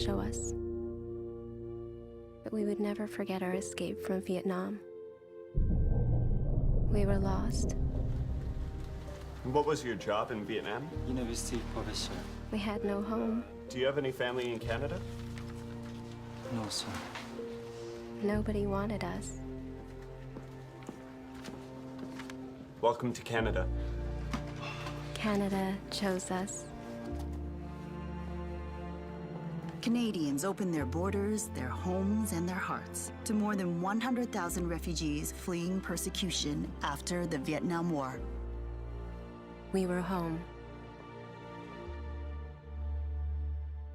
show us. But we would never forget our escape from Vietnam. We were lost. What was your job in Vietnam? University professor. We had no home. Do you have any family in Canada? No, sir. Nobody wanted us. Welcome to Canada. Canada chose us. Canadians opened their borders, their homes, and their hearts to more than 100,000 refugees fleeing persecution after the Vietnam War. We were home.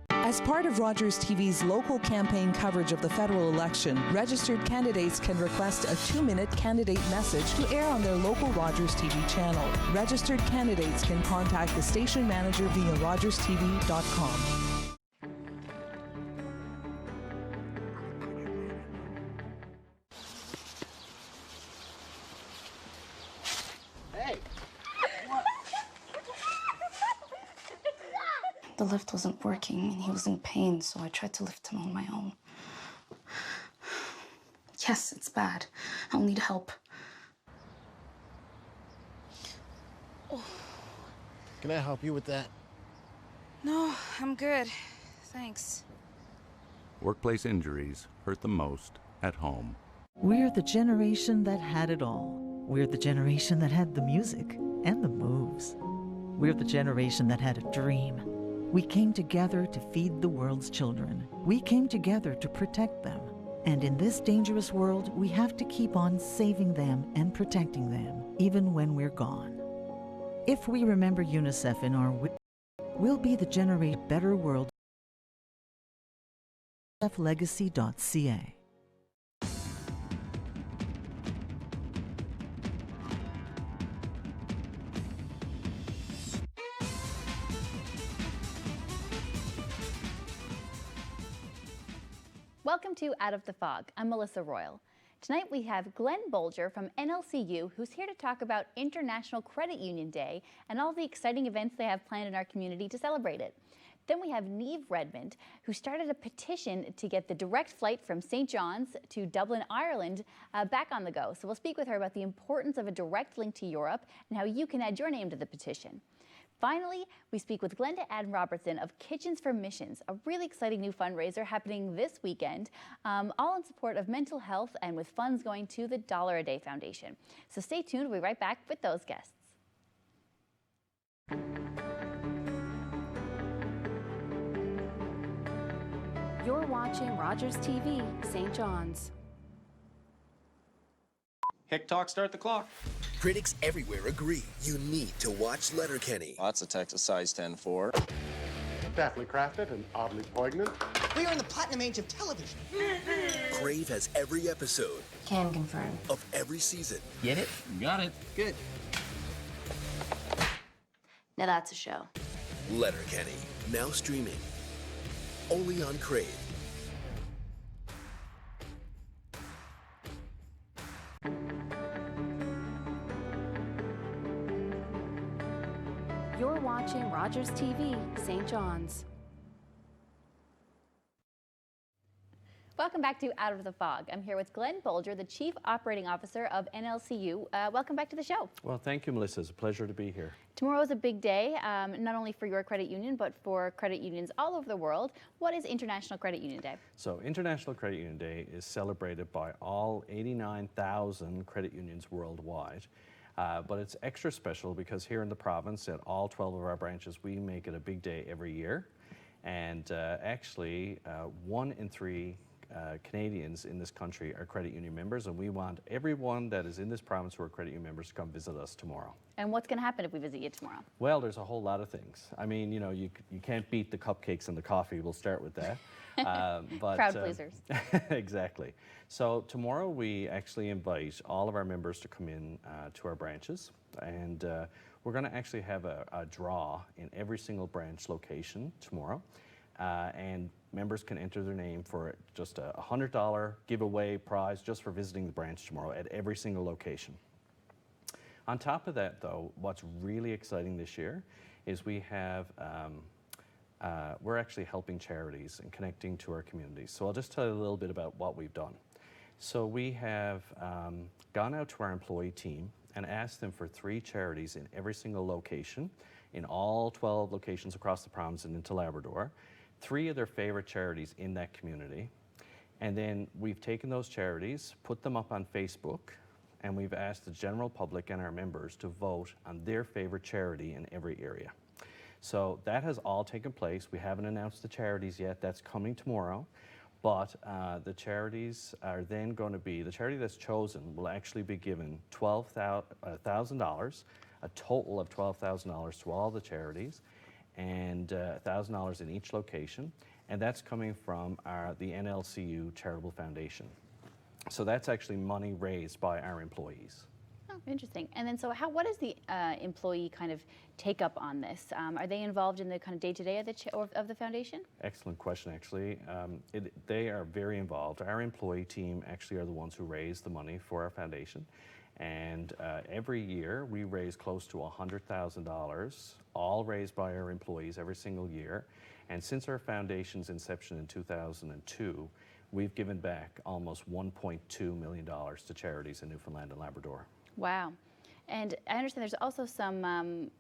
As part of Rogers TV's local campaign coverage of the federal election, registered candidates can request a 2-minute candidate message to air on their local Rogers TV channel. Registered candidates can contact the station manager via rogerstv.com. The lift wasn't working and he was in pain, so I tried to lift him on my own. Yes, it's bad. I'll need help. Can I help you with that? No, I'm good. Thanks. Workplace injuries hurt the most at home. We're the generation that had it all. We're the generation that had the music and the moves. We're the generation that had a dream. We came together to feed the world's children. We came together to protect them. And in this dangerous world, we have to keep on saving them and protecting them, even when we're gone. If we remember UNICEF in our we'll be the generate better world. UNICEFlegacy.ca. Welcome to Out of the Fog. I'm Melissa Royle. Tonight we have Bolger from NLCU, who's here to talk about International Credit Union Day and all the exciting events they have planned in our community to celebrate it. Then we have Niamh Redmond, who started a petition to get the direct flight from St. John's to Dublin, Ireland, back on the go. So we'll speak with her about the importance of a direct link to Europe and how you can add your name to the petition. Finally, we speak with Glenda and Roberson of Kitchens for Missions, a really exciting new fundraiser happening this weekend, all in support of mental health and with funds going to the $1 a Day Foundation. So stay tuned, we'll be right back with those guests. You're watching Rogers TV, St. John's. Hick Talk, start the clock. Critics everywhere agree you need to watch Letterkenny. That's a Texas size 10-4. Deftly crafted and oddly poignant. We are in the platinum age of television. Crave has every episode. Can confirm. Of every season. Get it? Got it. Good. Now that's a show. Letterkenny, now streaming. Only on Crave. You're watching Rogers TV, St. John's. Welcome back to Out of the Fog. I'm here with Bolger, the Chief Operating Officer of NLCU. Welcome back to the show. Well, thank you, Melissa. It's a pleasure to be here. Tomorrow is a big day, not only for your credit union, but for credit unions all over the world. What is International Credit Union Day? So, International Credit Union Day is celebrated by all 89,000 credit unions worldwide. But it's extra special because here in the province, at all 12 of our branches, we make it a big day every year. And actually, 1 in 3 Canadians in this country are credit union members, and we want everyone that is in this province who are credit union members to come visit us tomorrow. And what's going to happen if we visit you tomorrow? Well, there's a whole lot of things. I mean, you know, you can't beat the cupcakes and the coffee. We'll start with that. Crowd pleasers. Exactly. So tomorrow we actually invite all of our members to come in to our branches, and we're going to actually have a draw in every single branch location tomorrow. And members can enter their name for just a $100 giveaway prize just for visiting the branch tomorrow at every single location. On top of that, though, what's really exciting this year is we have we're actually helping charities and connecting to our communities. So I'll just tell you a little bit about what we've done. So we have gone out to our employee team and asked them for 3 charities in every single location, in all 12 locations across the province and into Labrador, 3 of their favorite charities in that community. And then we've taken those charities, put them up on Facebook, and we've asked the general public and our members to vote on their favorite charity in every area. So that has all taken place. We haven't announced the charities yet. That's coming tomorrow. But the charities are then going to be, the charity that's chosen will actually be given $12,000, a total of $12,000 to all the charities, and $1,000 in each location. And that's coming from the NLCU Charitable Foundation. So that's actually money raised by our employees. Oh, interesting. And then, so what is the employee kind of take up on this? Are they involved in the kind of day-to-day of the foundation? Excellent question, actually. They are very involved. Our employee team actually are the ones who raise the money for our foundation. And every year we raise close to $100,000, all raised by our employees every single year. And since our foundation's inception in 2002, we've given back almost $1.2 million to charities in Newfoundland and Labrador. Wow. And I understand there's also some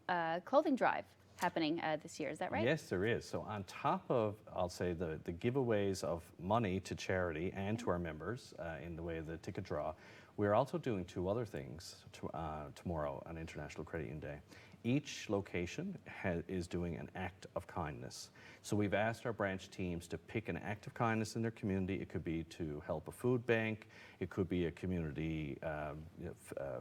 clothing drive happening this year. Is that right? Yes, there is. So on top of, I'll say, the giveaways of money to charity and to our members in the way of the ticket draw, we're also doing 2 other things tomorrow on International Credit Union Day. Each location is doing an act of kindness. So we've asked our branch teams to pick an act of kindness in their community. It could be to help a food bank. It could be a community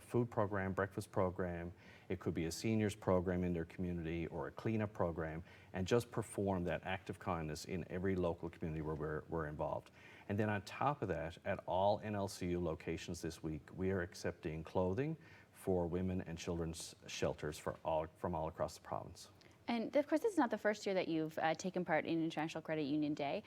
food program, breakfast program. It could be a seniors program in their community or a cleanup program, and just perform that act of kindness in every local community where we're involved. And then on top of that, at all NLCU locations this week, we are accepting clothing for women and children's shelters from all across the province. And of course, this is not the first year that you've taken part in International Credit Union Day.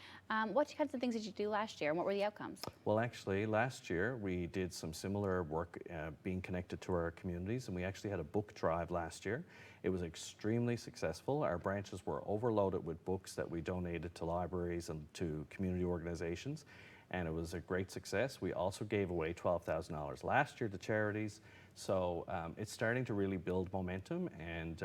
What kinds of things did you do last year, and what were the outcomes? Well, actually, last year we did some similar work being connected to our communities, and we actually had a book drive last year. It was extremely successful. Our branches were overloaded with books that we donated to libraries and to community organizations, and it was a great success. We also gave away $12,000 last year to charities. So it's starting to really build momentum, and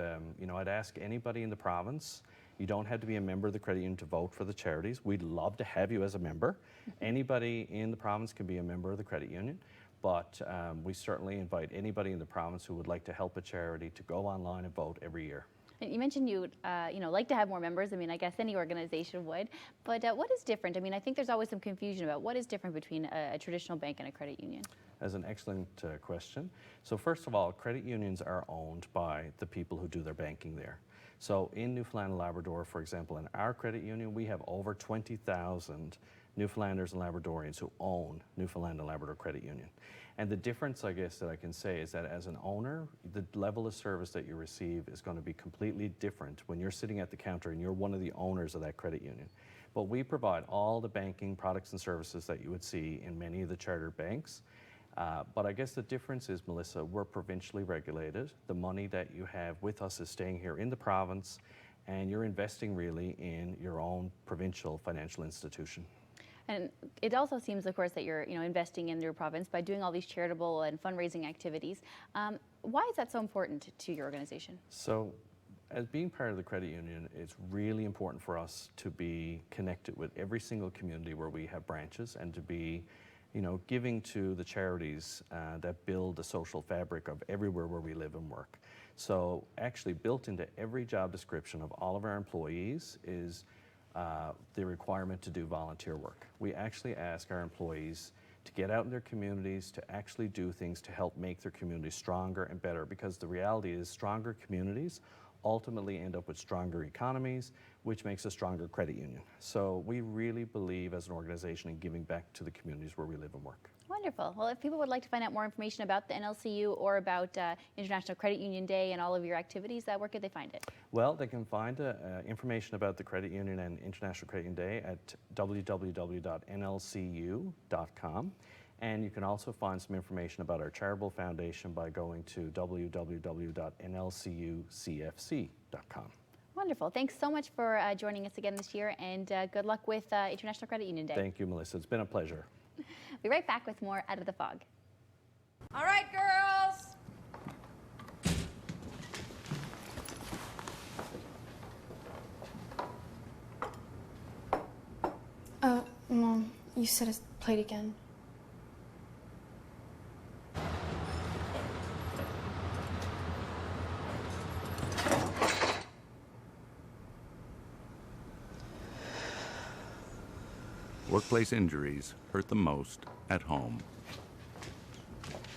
I'd ask anybody in the province, you don't have to be a member of the credit union to vote for the charities. We'd love to have you as a member. Anybody in the province can be a member of the credit union, but we certainly invite anybody in the province who would like to help a charity to go online and vote every year. And you mentioned you would, like to have more members. I mean, I guess any organization would. But what is different? I mean, I think there's always some confusion about what is different between a traditional bank and a credit union. That's an excellent question. So first of all, credit unions are owned by the people who do their banking there. So in Newfoundland and Labrador, for example, in our credit union, we have over 20,000 Newfoundlanders and Labradorians who own Newfoundland and Labrador Credit Union. And the difference, I guess, that I can say is that as an owner, the level of service that you receive is going to be completely different when you're sitting at the counter and you're one of the owners of that credit union. But we provide all the banking products and services that you would see in many of the chartered banks. But I guess the difference is, Melissa, we're provincially regulated. The money that you have with us is staying here in the province, and you're investing really in your own provincial financial institution. And it also seems, of course, that you're investing in your province by doing all these charitable and fundraising activities. Why is that so important to your organization? So, as being part of the credit union, it's really important for us to be connected with every single community where we have branches, and to be giving to the charities that build the social fabric of everywhere where we live and work. So actually built into every job description of all of our employees is the requirement to do volunteer work. We actually ask our employees to get out in their communities, to actually do things to help make their communities stronger and better, because the reality is stronger communities ultimately end up with stronger economies, which makes a stronger credit union. So we really believe as an organization in giving back to the communities where we live and work. Wonderful. Well, if people would like to find out more information about the NLCU or about International Credit Union Day and all of your activities, where could they find it? Well, they can find information about the Credit Union and International Credit Union Day at www.nlcu.com. And you can also find some information about our charitable foundation by going to www.nlcucfc.com. Wonderful. Thanks so much for joining us again this year, and good luck with International Credit Union Day. Thank you, Melissa. It's been a pleasure. We'll be right back with more Out of the Fog. All right, girls. Mom, you said it's played again. Workplace injuries hurt the most at home.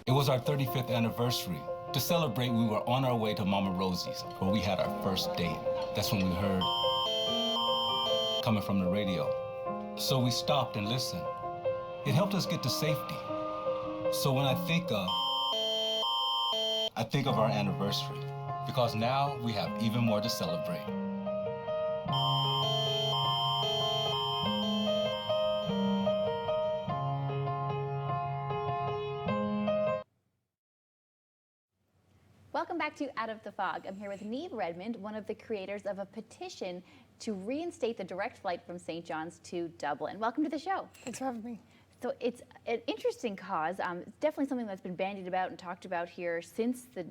It was our 35th anniversary. To celebrate, we were on our way to Mama Rosie's, where we had our first date. That's when we heard coming from the radio. So we stopped and listened. It helped us get to safety. So when I think of our anniversary, because now we have even more to celebrate. Welcome back to Out of the Fog. I'm here with Niamh Redmond, one of the creators of a petition to reinstate the direct flight from St. John's to Dublin. Welcome to the show. Thanks for having me. So it's an interesting cause. It's definitely something that's been bandied about and talked about here since the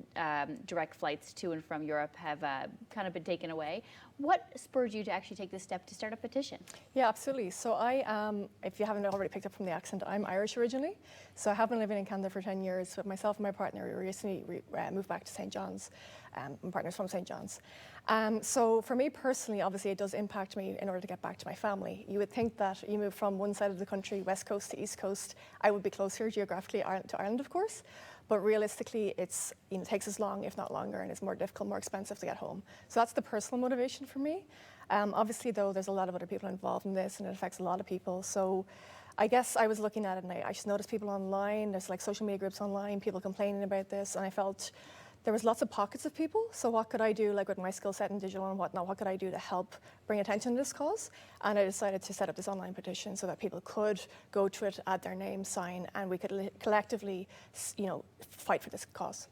direct flights to and from Europe have kind of been taken away. What spurred you to actually take this step to start a petition? Yeah, absolutely. So I am, if you haven't already picked up from the accent, I'm Irish originally. So I have been living in Canada for 10 years, but myself and my partner, we recently moved back to St. John's. My partner's from St. John's. So for me personally, obviously it does impact me in order to get back to my family. You would think that you move from one side of the country, west coast to east coast, I would be closer geographically to Ireland, of course. But realistically, it takes as long, if not longer, and it's more difficult, more expensive to get home. So that's the personal motivation for me. Obviously, though, there's a lot of other people involved in this, and it affects a lot of people. So I guess I was looking at it, and I just noticed people online. There's like social media groups online, people complaining about this, and I felt there was lots of pockets of people. So what could I do, like with my skill set in digital and whatnot, what could I do to help bring attention to this cause? And I decided to set up this online petition so that people could go to it, add their name, sign, and we could collectively, fight for this cause.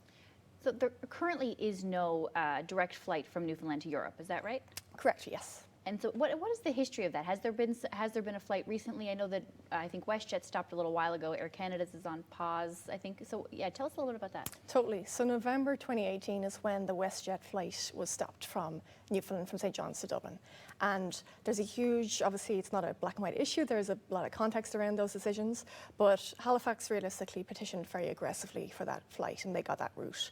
So there currently is no direct flight from Newfoundland to Europe, is that right? Correct, yes. And so what is the history of that? Has there been a flight recently? I know that I think WestJet stopped a little while ago. Air Canada's is on pause, I think. So yeah, tell us a little bit about that. Totally. So November 2018 is when the WestJet flight was stopped from Newfoundland, from St. John's to Dublin. And there's a huge, obviously it's not a black and white issue, there's a lot of context around those decisions, but Halifax realistically petitioned very aggressively for that flight and they got that route.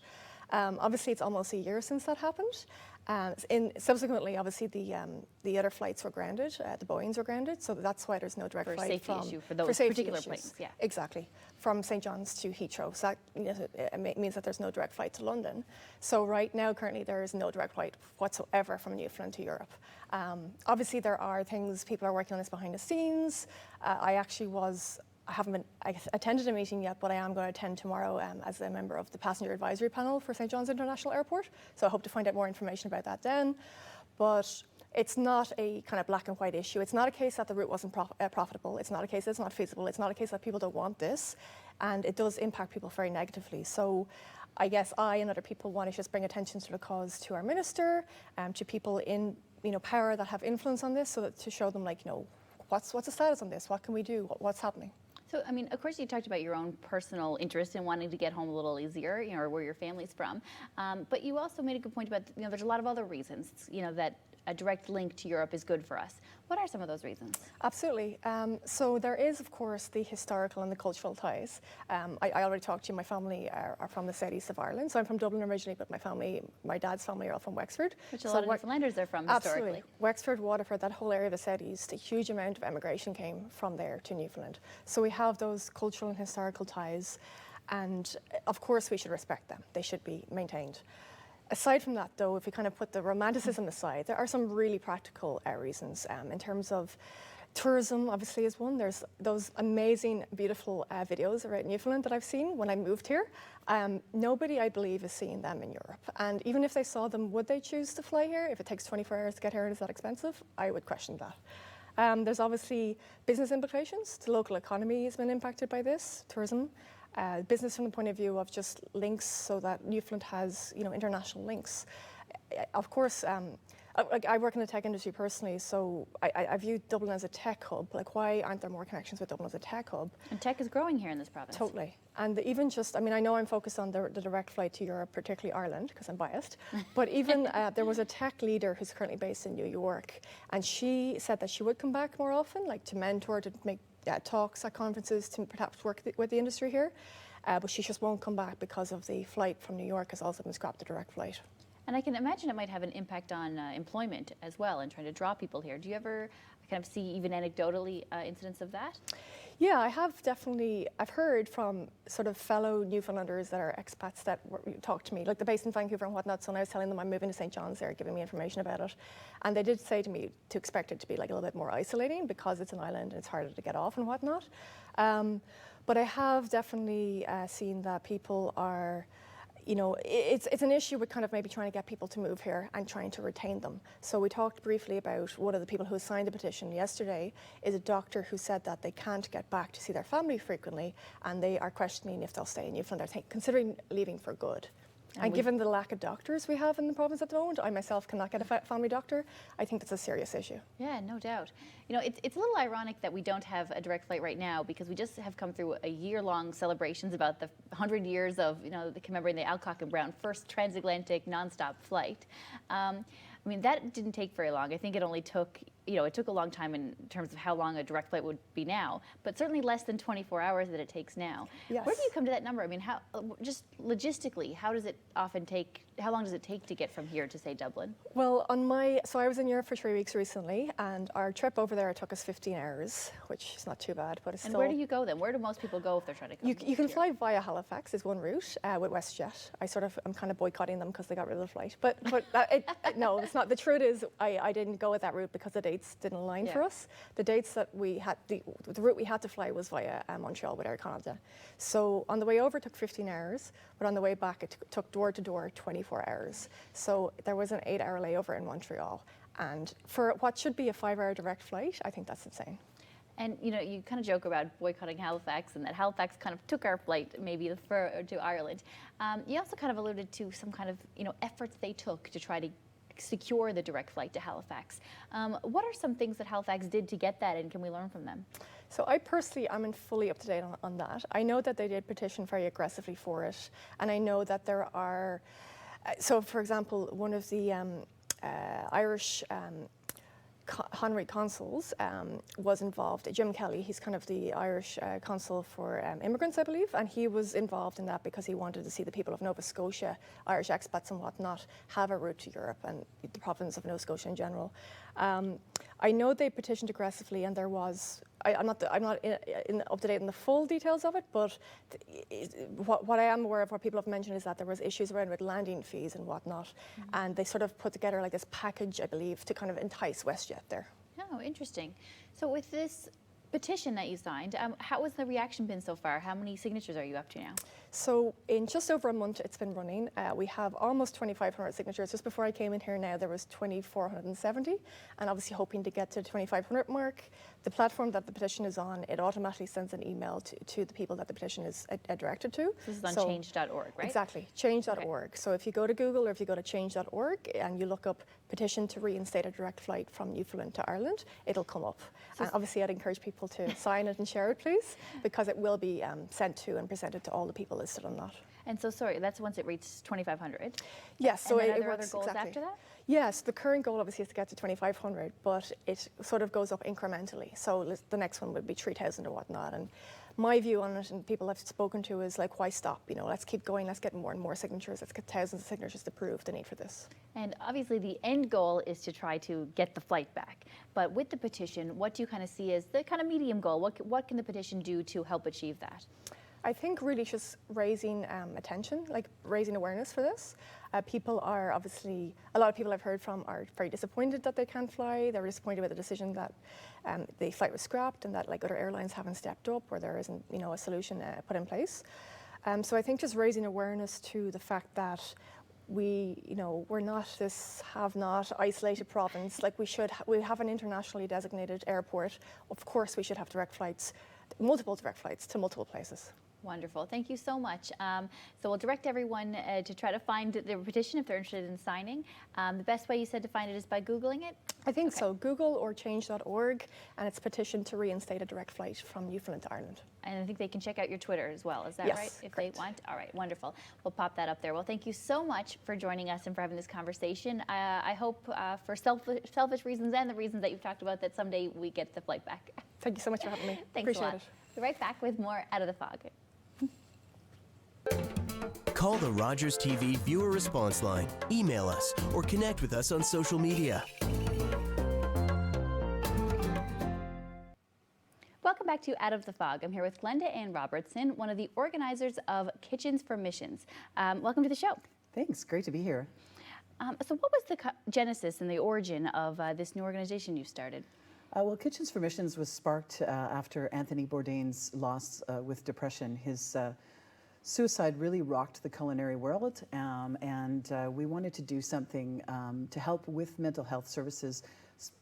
Obviously it's almost a year since that happened. Subsequently, obviously, the other flights were grounded. The Boeings were grounded, so that's why there's no direct flight safety from issue for those particular planes. Yeah, exactly. From St. John's to Heathrow, so that it means that there's no direct flight to London. So right now, currently, there is no direct flight whatsoever from Newfoundland to Europe. Obviously, there are things people are working on this behind the scenes. I haven't attended a meeting yet, but I am going to attend tomorrow as a member of the passenger advisory panel for St. John's International Airport. So I hope to find out more information about that then. But it's not a kind of black and white issue. It's not a case that the route wasn't profitable. It's not a case that it's not feasible. It's not a case that people don't want this. And it does impact people very negatively. So I guess I and other people want to just bring attention to the cause to our minister, to people in power that have influence on this, so that to show them what's the status on this? What can we do? What's happening? So, I mean, of course, you talked about your own personal interest in wanting to get home a little easier, or where your family's from. But you also made a good point about, there's a lot of other reasons, that a direct link to Europe is good for us. What are some of those reasons? Absolutely. So there is, of course, the historical and the cultural ties. I already talked to you. My family are from the southeast of Ireland. So I'm from Dublin originally, but my dad's family are all from Wexford. Which a lot of Newfoundlanders are from historically. Absolutely. Wexford, Waterford, that whole area of the southeast, a huge amount of emigration came from there to Newfoundland. So we have those cultural and historical ties. And of course, we should respect them. They should be maintained. Aside from that, though, if we kind of put the romanticism aside, there are some really practical reasons in terms of tourism. Obviously, is one. There's those amazing, beautiful videos around Newfoundland that I've seen when I moved here. Nobody, I believe, is seeing them in Europe. And even if they saw them, would they choose to fly here? If it takes 24 hours to get here and it's that expensive, I would question that. There's obviously business implications. The local economy has been impacted by this, tourism. Business from the point of view of just links, so that Newfoundland has international links. Of course, I work in the tech industry personally, so I view Dublin as a tech hub. Like, why aren't there more connections with Dublin as a tech hub? And tech is growing here in this province. Totally. And even just, I mean, I know I'm focused on the direct flight to Europe, particularly Ireland, because I'm biased. But even there was a tech leader who's currently based in New York, and she said that she would come back more often, like to mentor, to make talks at conferences, to perhaps work with the industry here. But she just won't come back because of the flight from New York has also been scrapped, the direct flight. And I can imagine it might have an impact on employment as well and trying to draw people here. Do you ever kind of see, even anecdotally, incidents of that? Yeah, I have definitely. I've heard from sort of fellow Newfoundlanders that are expats that talk to me, like they're based in Vancouver and whatnot. So when I was telling them I'm moving to St. John's, they're giving me information about it. And they did say to me to expect it to be like a little bit more isolating because it's an island and it's harder to get off and whatnot. But I have definitely seen that people are, you know, it's an issue with kind of maybe trying to get people to move here and trying to retain them. So we talked briefly about one of the people who signed the petition yesterday is a doctor who said that they can't get back to see their family frequently, and they are questioning if they'll stay in Newfoundland. They're considering leaving for good. And given the lack of doctors we have in the province at the moment, I myself cannot get a family doctor. I think that's a serious issue. Yeah, no doubt. You know, it's a little ironic that we don't have a direct flight right now because we just have come through a year-long celebrations about the 100 years of, you know, commemorating the Alcock and Brown first transatlantic nonstop flight. I mean, that didn't take very long. I think it only took, you know, it took a long time in terms of how long a direct flight would be now, but certainly less than 24 hours that it takes now. Yes. Where do you come to that number? I mean, how, just logistically, how does it often take, how long does it take to get from here to, say, Dublin? Well, so I was in Europe for 3 weeks recently, and our trip over there took us 15 hours, which is not too bad, but it's still... And where do you go then? Where do most people go if they're trying to come You can fly via Halifax is one route with WestJet. I'm kind of boycotting them because they got rid of the flight. But no, it's not. The truth is I didn't go with that route because the dates didn't align for us. The dates that we had, the route we had to fly was via Montreal with Air Canada. So on the way over it took 15 hours, but on the way back it took door to door 24 hours. So there was an 8-hour layover in Montreal. And for what should be a 5-hour direct flight, I think that's insane. And, you know, you kind of joke about boycotting Halifax and that Halifax kind of took our flight maybe to Ireland. You also kind of alluded to some kind of, you know, efforts they took to try to secure the direct flight to Halifax. What are some things that Halifax did to get that, and can we learn from them? So I personally am fully up to date on that. I know that they did petition very aggressively for it, and I know that there are, so for example, one of the Irish honorary consuls was involved. Jim Kelly, he's kind of the Irish consul for immigrants, I believe, and he was involved in that because he wanted to see the people of Nova Scotia, Irish expats and whatnot, have a route to Europe and the province of Nova Scotia in general. I know they petitioned aggressively, and there was, I'm not up to date on the full details of it, but what I am aware of, what people have mentioned, is that there was issues around with landing fees and whatnot, and they sort of put together like this package, I believe, to kind of entice WestJet there. Oh, interesting. So with this petition that you signed, how has the reaction been so far? How many signatures are you up to now? So in just over a month it's been running, we have almost 2,500 signatures. Just before I came in here now there was 2,470, and obviously hoping to get to the 2,500 mark. The platform that the petition is on, it automatically sends an email to the people that the petition is directed to. This is on change.org, right? Exactly, change.org. Okay. So if you go to Google or if you go to change.org and you look up petition to reinstate a direct flight from Newfoundland to Ireland, it'll come up. So and obviously I'd encourage people to sign it and share it, please, because it will be sent to and presented to all the people listed on that. And so, sorry, that's once it reaches 2,500? Yes. So and then it are there works other goals exactly. after that? Yes, the current goal obviously is to get to 2,500, but it sort of goes up incrementally. So the next one would be 3,000 or whatnot. And my view on it, and people I've spoken to, is like, why stop? You know, let's keep going. Let's get more and more signatures. Let's get thousands of signatures to prove the need for this. And obviously the end goal is to try to get the flight back. But with the petition, what do you kind of see as the kind of medium goal? What can the petition do to help achieve that? I think really just raising attention, like raising awareness for this. People are obviously, a lot of people I've heard from are very disappointed that they can't fly. They're disappointed with the decision that the flight was scrapped and that like other airlines haven't stepped up or there isn't, you know, a solution put in place. So I think just raising awareness to the fact that we, you know, we're not this have-not isolated province. Like we have an internationally designated airport. Of course we should have direct flights, multiple direct flights to multiple places. Wonderful. Thank you so much. So we'll direct everyone to try to find the petition if they're interested in signing. The best way you said to find it is by Googling it? I think so. Google or change.org, and it's petition to reinstate a direct flight from Newfoundland to Ireland. And I think they can check out your Twitter as well. Is that Yes, right? If correct. they want? All right, wonderful. We'll pop that up there. Well, thank you so much for joining us and for having this conversation. I hope for selfish reasons and the reasons that you've talked about that someday we get the flight back. Thank you so much for having me. Thanks Appreciate a lot. it. We'll be right back with more Out of the Fog. Call the Rogers TV viewer response line, email us, or connect with us on social media. Welcome back to Out of the Fog. I'm here with Glenda and Roberson, one of the organizers of Kitchens for Missions. Welcome to the show. Thanks. Great to be here. So what was the genesis and the origin of this new organization you started? Well, Kitchens for Missions was sparked after Anthony Bourdain's loss with depression. His suicide really rocked the culinary world, and we wanted to do something to help with mental health services,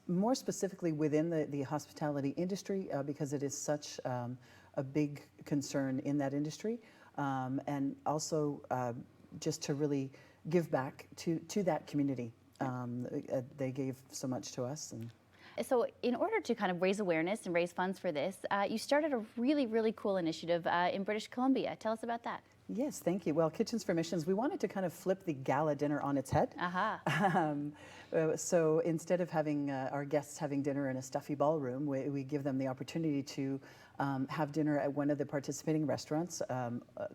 more specifically within the hospitality industry, because it is such a big concern in that industry, and also just to really give back to that community. They gave so much to us. So in order to kind of raise awareness and raise funds for this, you started a really, really cool initiative in British Columbia. Tell us about that. Yes, thank you. Well, Kitchens for Missions, we wanted to kind of flip the gala dinner on its head. So instead of having our guests having dinner in a stuffy ballroom, we give them the opportunity to have dinner at one of the participating restaurants.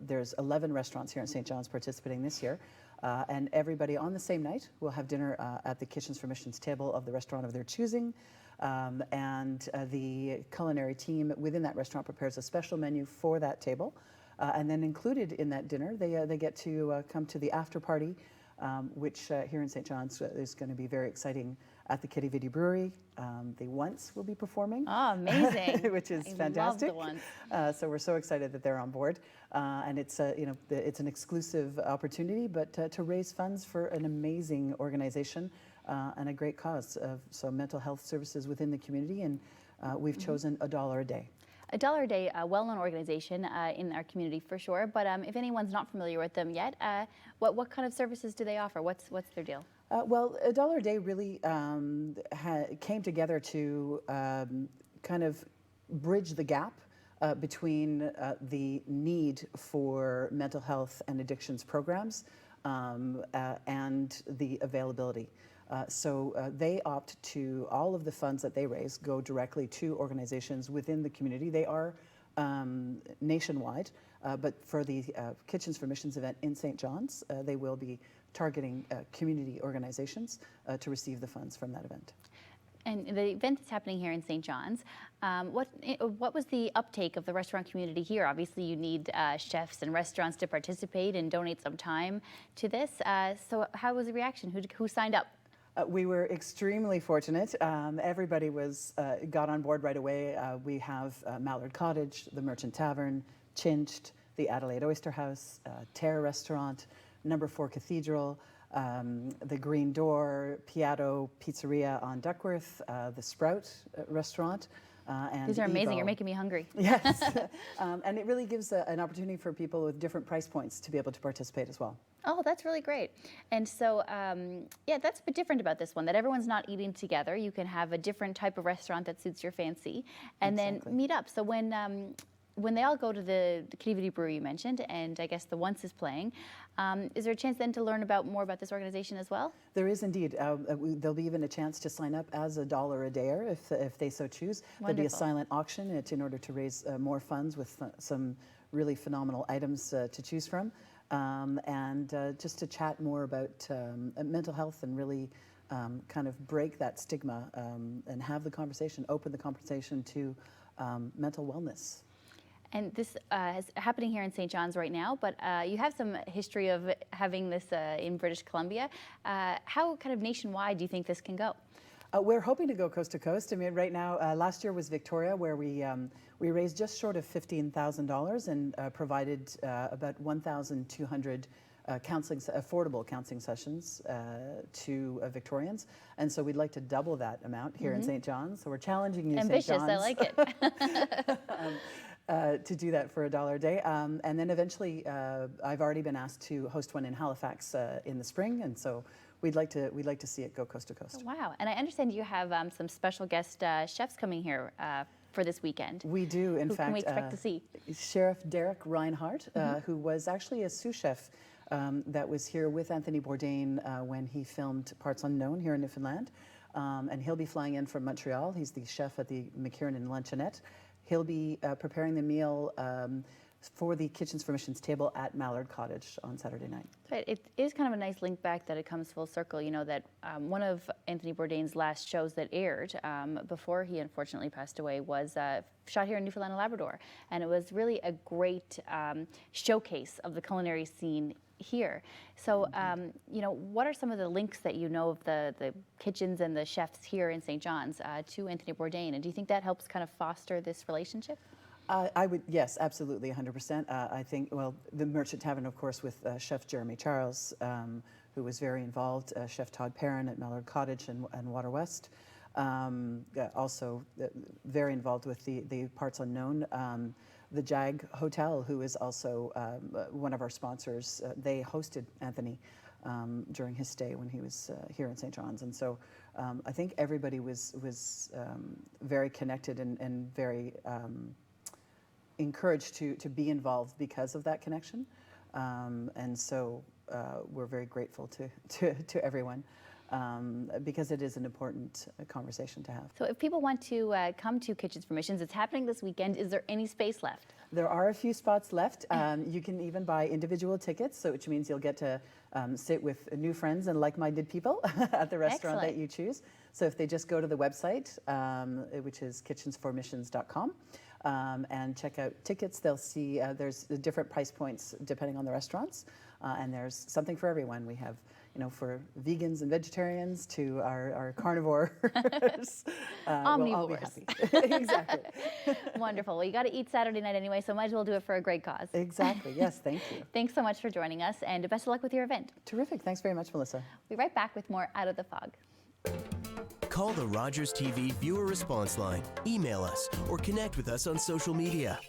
There's 11 restaurants here in St. John's participating this year. And everybody on the same night will have dinner at the Kitchens for Missions table of the restaurant of their choosing. And the culinary team within that restaurant prepares a special menu for that table. And then included in that dinner, they get to come to the after party, which here in St. John's is going to be very exciting at the Kitty Vitty Brewery. The Once will be performing. Oh, amazing. Which is I fantastic. Love the Once. So we're so excited that they're on board. And it's, it's an exclusive opportunity, but to raise funds for an amazing organization and a great cause of mental health services within the community. And we've chosen $1 a day. $1 a Day, a well-known organization in our community for sure. But if anyone's not familiar with them yet, what kind of services do they offer? What's their deal? Well, $1 a Day really came together to kind of bridge the gap between the need for mental health and addictions programs and the availability. So they opt to, all of the funds that they raise go directly to organizations within the community. They are nationwide, but for the Kitchens for Missions event in St. John's, they will be targeting community organizations to receive the funds from that event. And the event that's happening here in St. John's, what was the uptake of the restaurant community here? Obviously, you need chefs and restaurants to participate and donate some time to this. So how was the reaction? Who signed up? We were extremely fortunate. Everybody got on board right away. We have Mallard Cottage, the Merchant Tavern, Chinched, the Adelaide Oyster House, Terra Restaurant, Number 4 Cathedral, the Green Door, Piatto Pizzeria on Duckworth, the Sprout Restaurant. And these are amazing. Evo. You're making me hungry. Yes. And it really gives an opportunity for people with different price points to be able to participate as well. Oh, that's really great. And so, yeah, that's a bit different about this one, that everyone's not eating together. You can have a different type of restaurant that suits your fancy and then meet up. So when they all go to the Kitty Vitty Brewery you mentioned, and I guess the Once is playing, is there a chance then to learn more about this organization as well? There is indeed. There'll be even a chance to sign up as $1 a dayer if they so choose. Wonderful. There'll be a silent auction. It's in order to raise more funds with some really phenomenal items to choose from. And just to chat more about mental health and really kind of break that stigma and have the conversation, open the conversation to mental wellness. And this is happening here in St. John's right now, but you have some history of having this in British Columbia. How kind of nationwide do you think this can go? We're hoping to go coast to coast. I mean, right now, last year was Victoria, where we raised just short of $15,000 and provided about 1,200 affordable counselling sessions to Victorians. And so we'd like to double that amount here in St. John's. So we're challenging you, Ambitious, St. John's. I like it. to do that for $1 a day. And then eventually, I've already been asked to host one in Halifax in the spring, and so we'd like to see it go coast to coast. Wow! And I understand you have some special guest chefs coming here for this weekend. We do, in Who fact. can we expect to see? Sheriff Derek Reinhardt, who was actually a sous chef that was here with Anthony Bourdain when he filmed Parts Unknown here in Newfoundland. And he'll be flying in from Montreal. He's the chef at the McKiernan Luncheonette. He'll be preparing the meal for the Kitchens for Missions table at Mallard Cottage on Saturday night. It is kind of a nice link back that it comes full circle. You know that one of Anthony Bourdain's last shows that aired before he unfortunately passed away was shot here in Newfoundland and Labrador. And it was really a great showcase of the culinary scene here. So, you know, what are some of the links that you know of the kitchens and the chefs here in St. John's to Anthony Bourdain? And do you think that helps kind of foster this relationship? I would, yes, absolutely, 100%. I think, well, the Merchant Tavern, of course, with Chef Jeremy Charles, who was very involved, Chef Todd Perrin at Mallard Cottage and Water West, also very involved with the Parts Unknown. The Jag Hotel, who is also one of our sponsors, they hosted Anthony during his stay when he was here in St. John's. And so I think everybody was very connected and very encouraged to be involved because of that connection. And so we're very grateful to everyone. Because it is an important conversation to have. So if people want to come to Kitchens for Missions, it's happening this weekend. Is there any space left? There are a few spots left. You can even buy individual tickets, which means you'll get to sit with new friends and like-minded people at the restaurant that you choose. So if they just go to the website, which is kitchensformissions.com, and check out tickets, they'll see there's different price points depending on the restaurants, and there's something for everyone. We have, you know, for vegans and vegetarians to our carnivores. Omnivores. We'll all be happy. Exactly. Wonderful. Well, you got to eat Saturday night anyway, so might as well do it for a great cause. Exactly. Yes, thank you. Thanks so much for joining us, and best of luck with your event. Terrific. Thanks very much, Melissa. We'll be right back with more Out of the Fog. Call the Rogers TV viewer response line, email us, or connect with us on social media.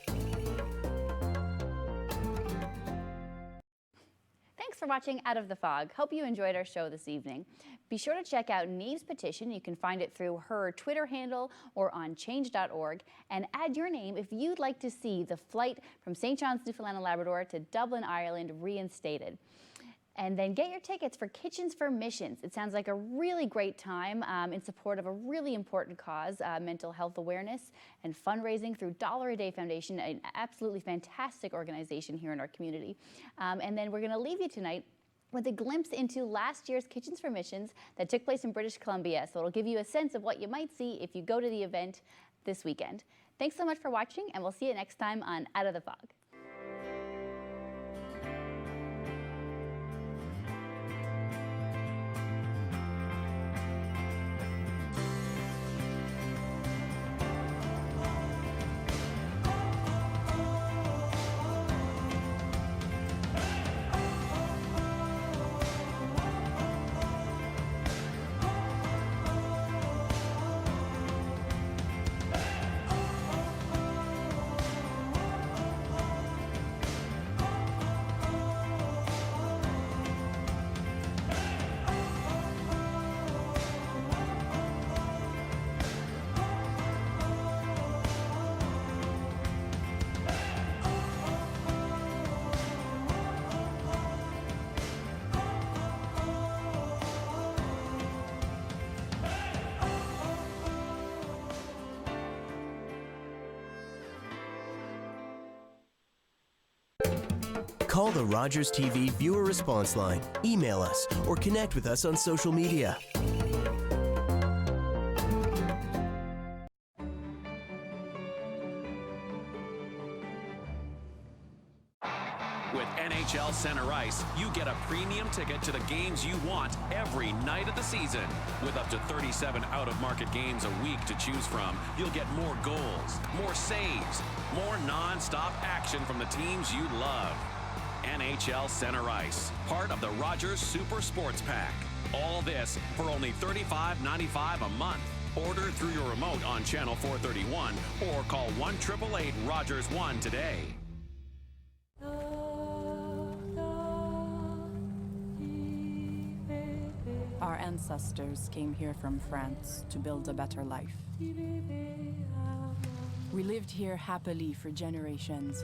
Thanks for watching Out of the Fog. Hope you enjoyed our show this evening. Be sure to check out Niamh's petition. You can find it through her Twitter handle or on change.org, and add your name if you'd like to see the flight from St. John's, Newfoundland and Labrador to Dublin, Ireland reinstated. And then get your tickets for Kitchens for Missions. It sounds like a really great time in support of a really important cause, mental health awareness and fundraising through $1 a Day Foundation, an absolutely fantastic organization here in our community. And then we're going to leave you tonight with a glimpse into last year's Kitchens for Missions that took place in British Columbia. So it'll give you a sense of what you might see if you go to the event this weekend. Thanks so much for watching, and we'll see you next time on Out of the Fog. Call the Rogers TV viewer response line, email us, or connect with us on social media. With NHL Center Ice, you get a premium ticket to the games you want every night of the season. With up to 37 out-of-market games a week to choose from, you'll get more goals, more saves, more non-stop action from the teams you love. NHL Center Ice, part of the Rogers Super Sports Pack. All this for only $35.95 a month. Order through your remote on Channel 431 or call 1-888-ROGERS-1 today. Our ancestors came here from France to build a better life. We lived here happily for generations,